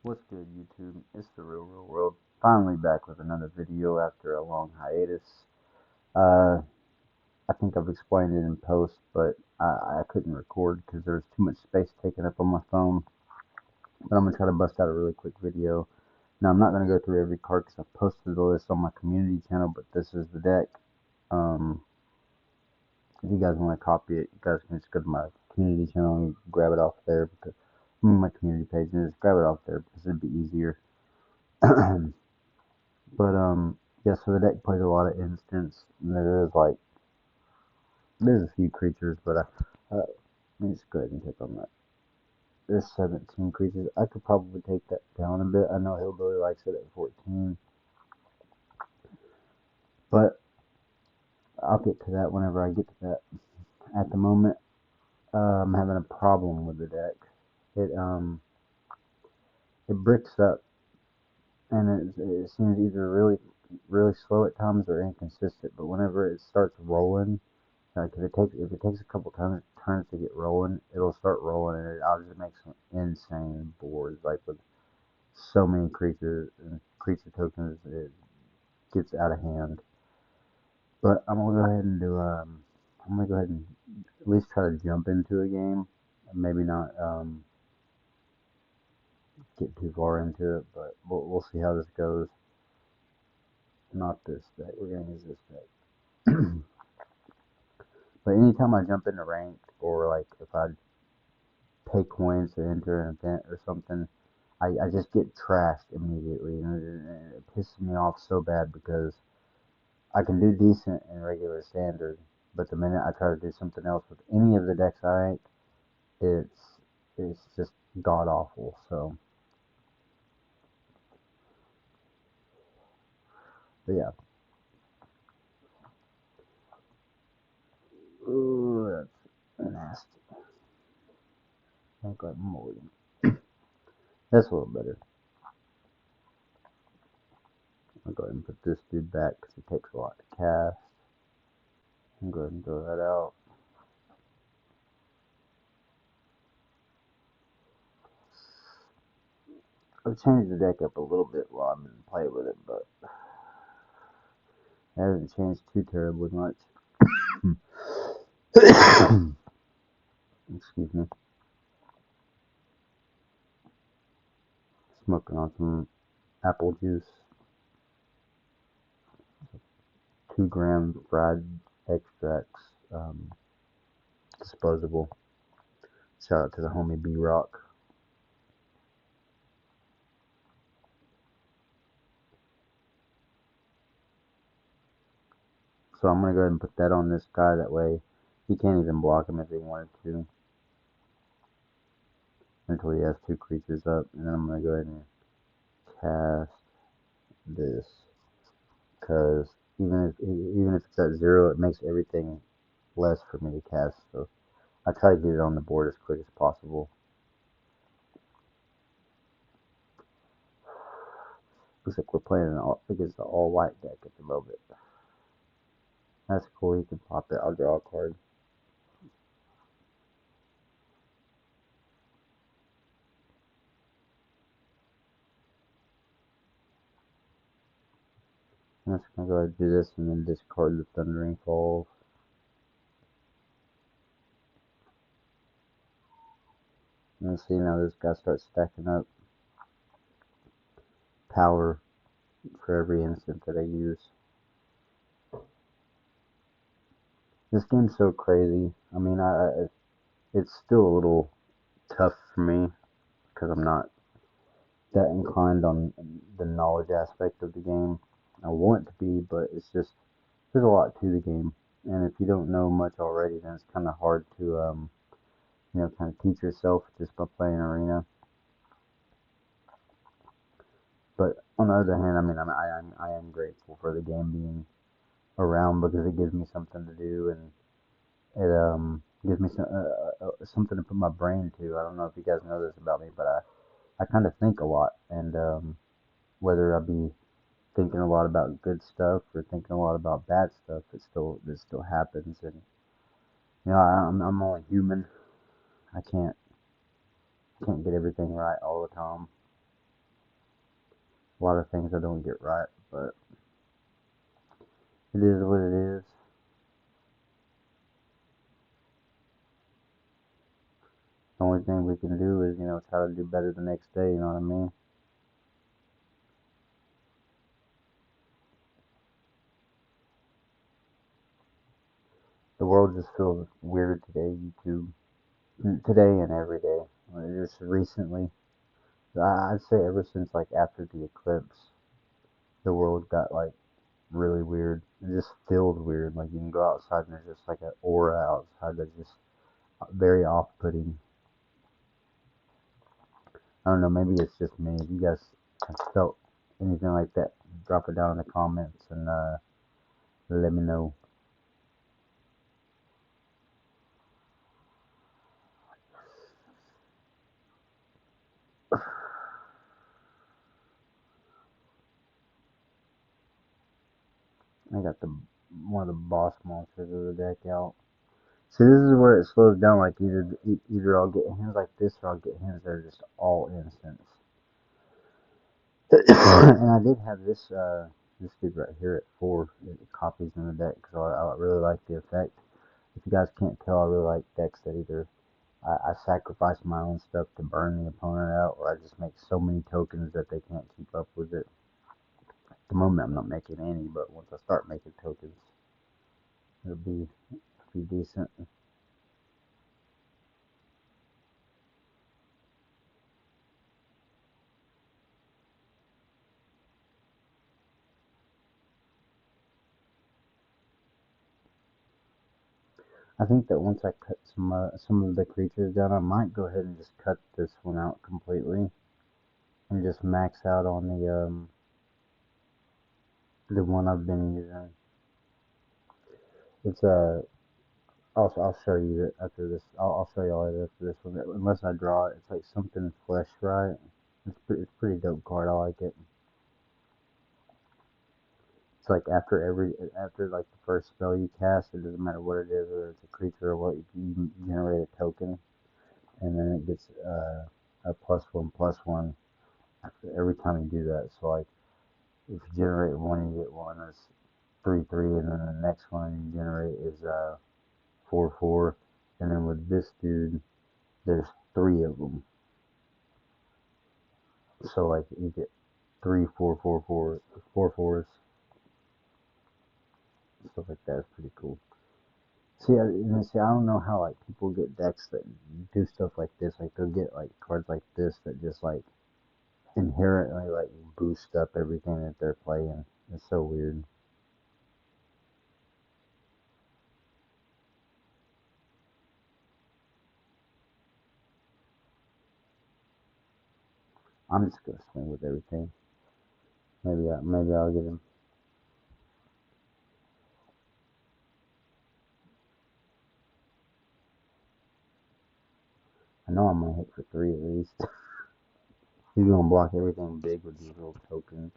What's good, YouTube? It's the real world. Finally back with another video after a long hiatus. Uh, I think I've explained it in post, but I couldn't record because there was too much space taken up on my phone. But I'm gonna try to bust out a really quick video. Now I'm not gonna go through every card because I posted the list on my community channel, but this is the deck. Um, if you guys want to copy it, you guys can just go to my community channel and grab it off there because my community page and just grab it off there because it'd be easier. But yeah, so the deck plays a lot of instants. And there's a few creatures, but let me just go ahead and take on that. There's 17 creatures. I could probably take that down a bit. I know Hillbilly likes it at 14, but I'll get to that whenever I get to that. At the moment, I'm having a problem with the deck. It it bricks up, and it seems either really slow at times or inconsistent. But whenever it starts rolling, like if it takes a couple turns to get rolling, it'll start rolling, and I'll just make some insane boards, like with so many creatures and creature tokens, it gets out of hand. But I'm gonna go ahead and at least try to jump into a game. Maybe not get too far into it, but we'll see how this goes. Not this deck. We're gonna use this deck. But anytime I jump into ranked, or like if I pay coins to enter an event or something, I just get trashed immediately, and it pisses me off so bad because I can do decent in regular standard, but the minute I try to do something else with any of the decks I rank, it's just god awful. So, but yeah, ooh, that's nasty. Look like Morgan. That's a little better. I'll go ahead and put this dude back because it takes a lot to cast. I'll go ahead and throw that out. I've changed the deck up a little bit while I've been playing with it, but it hasn't changed too terribly much. Excuse me. Smoking on some apple juice. 2 gram fried extracts. Disposable. Shout out to the homie B Rock. So I'm gonna go ahead and put that on this guy. That way he can't even block him if he wanted to until he has 2 creatures up. And then I'm gonna go ahead and cast this because even if it's at 0, it makes everything less for me to cast. So I try to get it on the board as quick as possible. Looks like we're playing against the all white deck at the moment. That's cool. You can pop it. I'll draw a card. I'm just gonna go ahead and do this and then discard the Thundering Falls. And see, now this guy starts stacking up power for every instant that I use. This game's so crazy. I mean, it's still a little tough for me because I'm not that inclined on the knowledge aspect of the game. I want to be, but it's just there's a lot to the game, and if you don't know much already, then it's kind of hard to kind of teach yourself just by playing arena. But on the other hand, I mean, I am grateful for the game being around because it gives me something to do, and it gives me something to put my brain to. I don't know if you guys know this about me, but I kind of think a lot, and whether I be thinking a lot about good stuff or thinking a lot about bad stuff, it still happens. And I'm only human. I can't get everything right all the time. a lot of things I don't get right, but it is what it is. The only thing we can do is, try to do better the next day, you know what I mean? The world just feels weird today, YouTube. Today and every day. Just recently, I'd say ever since like after the eclipse, the world got like really weird. It just feels weird. Like you can go outside and there's just like an aura outside that's just very off-putting. I don't know. Maybe it's just me. If you guys have felt anything like that, drop it down in the comments and let me know. I got the one of the boss monsters of the deck out. See, this is where it slows down. Like either I'll get hands like this, or I'll get hands that are just all instants. And I did have this dude right here at 4 copies in the deck, so I really like the effect. If you guys can't tell, I really like decks that either I sacrifice my own stuff to burn the opponent out, or I just make so many tokens that they can't keep up with it. At the moment, I'm not making any, but once I start making tokens, it'll be decent. I think that once I cut some of the creatures down, I might go ahead and just cut this one out completely and just max out on the one I've been using. It's I'll show you it after this. I'll show you all it after this one. Unless I draw it, it's like something flesh right. It's pretty dope card. I like it. It's like after like the first spell you cast, it doesn't matter what it is, whether it's a creature or what, you generate a token, and then it gets a +1/+1 after every time you do that. So like if you generate one, you get one. That's 3/3, and then the next one you generate is 4/4, and then with this dude, there's three of them. So like you get 4/4s, stuff like that. It's pretty cool. See, I don't know how like people get decks that do stuff like this. Like they'll get like cards like this that just like inherently like boost up everything that they're playing. It's so weird. I'm just gonna swing with everything. Maybe I'll get him. I know I'm gonna hit for three at least. He's gonna block everything big with these little tokens.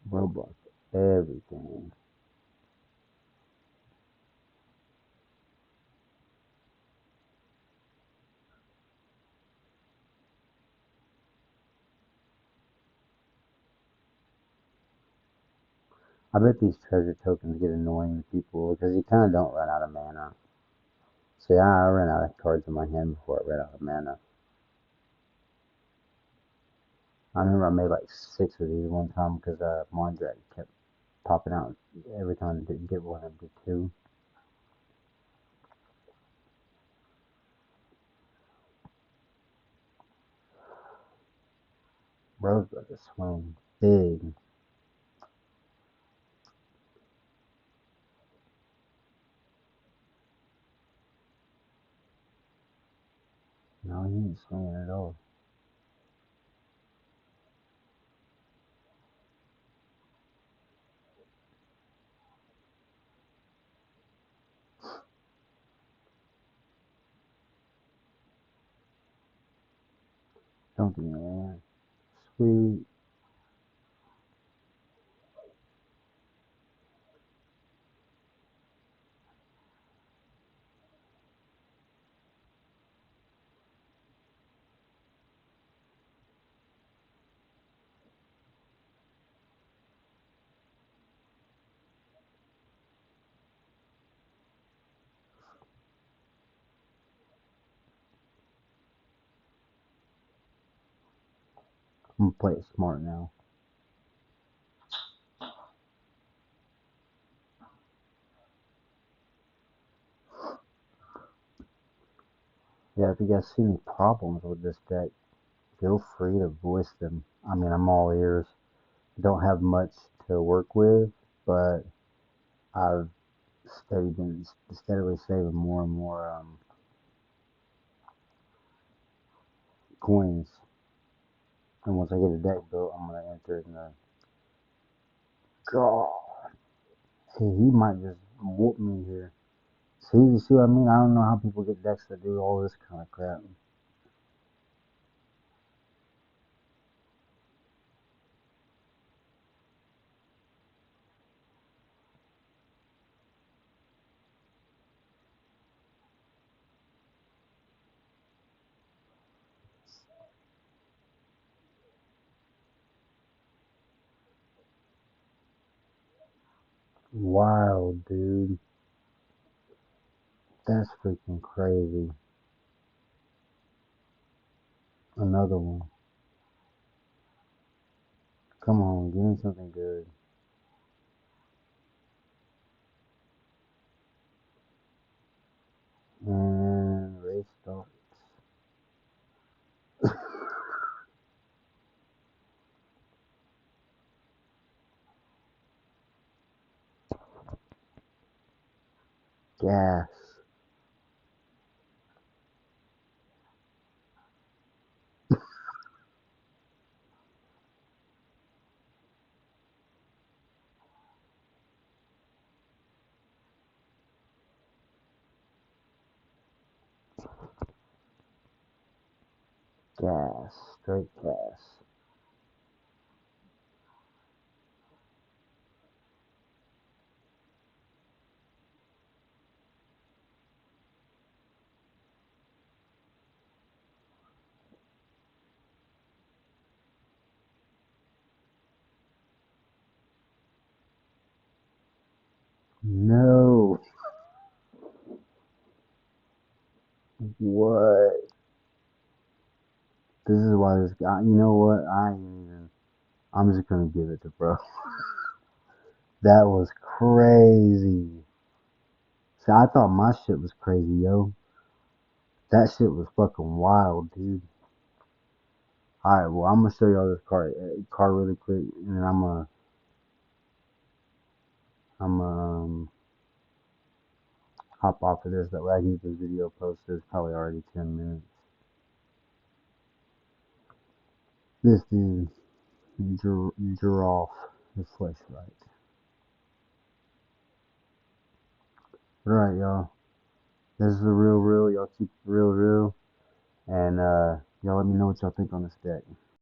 Bro block everything. I bet these treasure tokens get annoying to people because you kind of don't run out of mana. See, I ran out of cards in my hand before I ran out of mana. I remember I made like 6 of these one time because Mondrak kept popping out every time I didn't get one. I'd get two. Bro's about to swing big. No, he ain't swinging at all. Don't give me that. Sweet. I'm gonna play it smart now. Yeah, if you guys see any problems with this deck, feel free to voice them. I mean, I'm all ears. Don't have much to work with, but I've been steadily saving more and more coins. And once I get a deck built, I'm gonna enter it in the. God, see, he might just whoop me here. See, you see what I mean? I don't know how people get decks that do all this kind of crap. Wild, dude. That's freaking crazy. Another one. Come on, give me something good. And race starts. Gas. Gas. Straight gas. No. What? This is why this guy. You know what? I ain't even. I'm just gonna give it to bro. That was crazy. See, I thought my shit was crazy, yo. That shit was fucking wild, dude. Alright, well, I'm gonna show y'all this card really quick, and then I'm hop off of this. That way I can get this video posted. It's probably already 10 minutes. This dude, Giraffe, the flashlight. Alright, y'all. This is the real. Y'all keep it real. And y'all let me know what y'all think on this deck.